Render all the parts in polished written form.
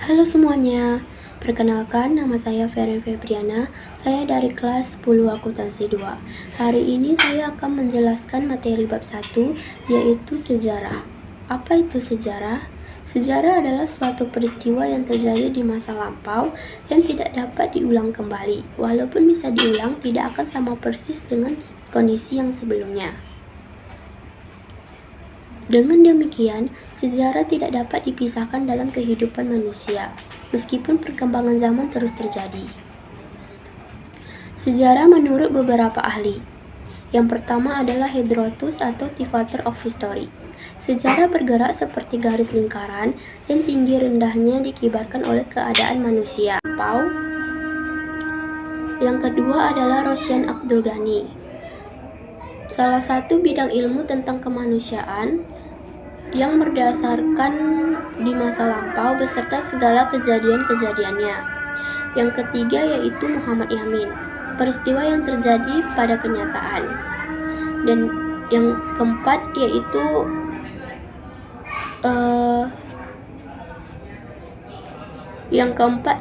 Halo semuanya, perkenalkan nama saya Ferry Febriana, saya dari kelas 10 akuntansi 2. Hari ini saya akan menjelaskan materi bab 1, yaitu sejarah. Apa itu sejarah? Sejarah adalah suatu peristiwa yang terjadi di masa lampau yang tidak dapat diulang kembali. Walaupun bisa diulang, tidak akan sama persis dengan kondisi yang sebelumnya. Dengan demikian, sejarah tidak dapat dipisahkan dalam kehidupan manusia, meskipun perkembangan zaman terus terjadi. Sejarah menurut beberapa ahli. Yang pertama adalah Herodotus atau The Father of History. Sejarah bergerak seperti garis lingkaran yang tinggi rendahnya dikibarkan oleh keadaan manusia. Yang kedua adalah Rosyan Abdul Ghani, salah satu bidang ilmu tentang kemanusiaan yang berdasarkan di masa lampau beserta segala kejadian-kejadiannya. Yang ketiga yaitu Muhammad Yamin, peristiwa yang terjadi pada kenyataan. Dan yang keempat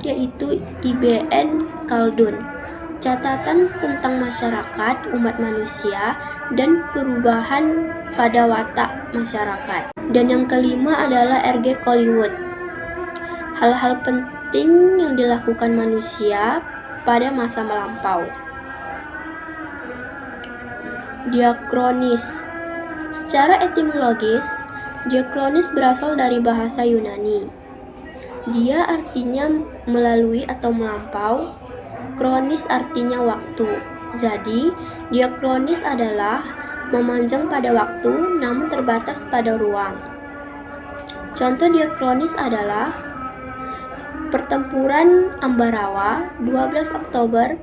yaitu Ibn Khaldun, catatan tentang masyarakat umat manusia dan perubahan pada watak masyarakat. Dan yang kelima adalah R.G. Collingwood, hal-hal penting yang dilakukan manusia pada masa melampau. Diakronis. Secara etimologis, diakronis berasal dari bahasa Yunani. Dia artinya melalui atau melampau, kronis artinya waktu. Jadi, diakronis adalah memanjang pada waktu namun terbatas pada ruang. Contoh diakronis adalah pertempuran Ambarawa 12 Oktober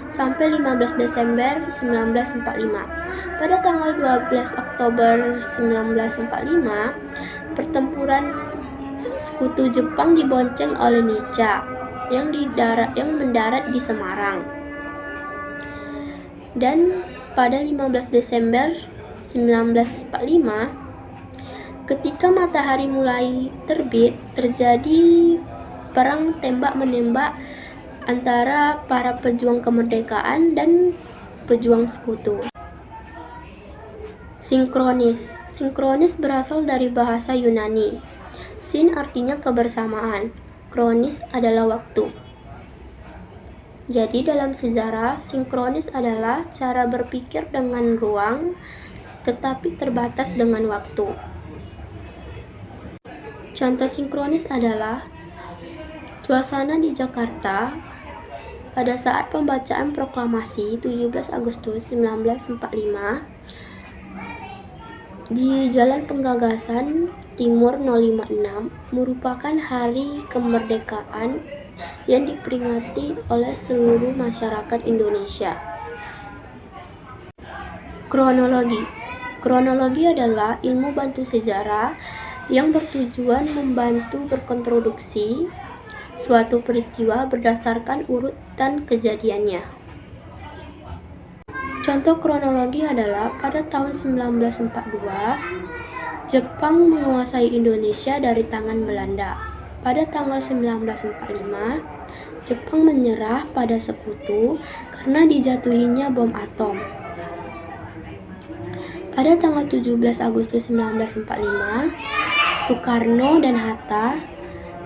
sampai 15 Desember 1945. Pada tanggal 12 Oktober 1945, pertempuran sekutu Jepang dibonceng oleh Nica yang mendarat di Semarang. Dan pada 15 Desember 1945, ketika matahari mulai terbit, terjadi perang tembak-menembak antara para pejuang kemerdekaan dan pejuang sekutu. Sinkronis. Sinkronis berasal dari bahasa Yunani. Sin artinya kebersamaan, kronis adalah waktu. Jadi dalam sejarah, sinkronis adalah cara berpikir dengan ruang, tetapi terbatas dengan waktu. Contoh sinkronis adalah suasana di Jakarta pada saat pembacaan proklamasi 17 Agustus 1945 di Jalan Penggagasan Timur 056 merupakan hari kemerdekaan yang diperingati oleh seluruh masyarakat Indonesia. Kronologi. Kronologi adalah ilmu bantu sejarah yang bertujuan membantu berkonstruksi suatu peristiwa berdasarkan urutan kejadiannya. Contoh kronologi adalah pada tahun 1942, Jepang menguasai Indonesia dari tangan Belanda. Pada tanggal 1945, Jepang menyerah pada sekutu karena dijatuhinya bom atom. Pada tanggal 17 Agustus 1945, Soekarno dan Hatta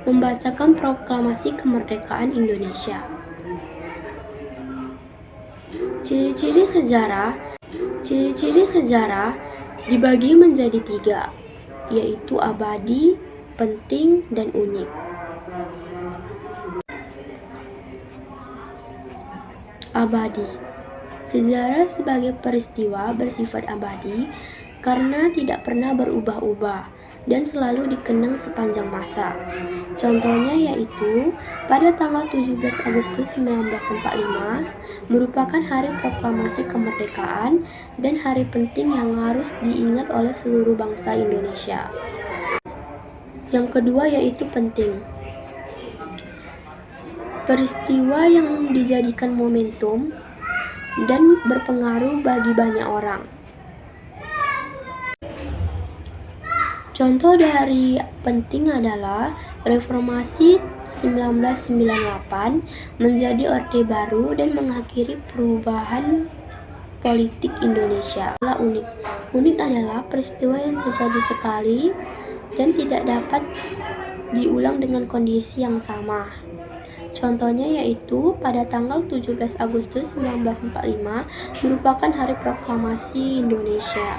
membacakan proklamasi kemerdekaan Indonesia. Ciri-ciri sejarah dibagi menjadi 3, yaitu abadi, penting, dan unik. Abadi. Sejarah sebagai peristiwa bersifat abadi karena tidak pernah berubah-ubah dan selalu dikenang sepanjang masa. Contohnya yaitu pada tanggal 17 Agustus 1945 merupakan hari proklamasi kemerdekaan dan hari penting yang harus diingat oleh seluruh bangsa Indonesia. Yang kedua yaitu penting. Peristiwa yang dijadikan momentum dan berpengaruh bagi banyak orang. Contoh dari penting adalah Reformasi 1998 menjadi Orde Baru dan mengakhiri perubahan politik Indonesia. Unik. Unik adalah peristiwa yang terjadi sekali dan tidak dapat diulang dengan kondisi yang sama. Contohnya yaitu pada tanggal 17 Agustus 1945 merupakan Hari Proklamasi Indonesia.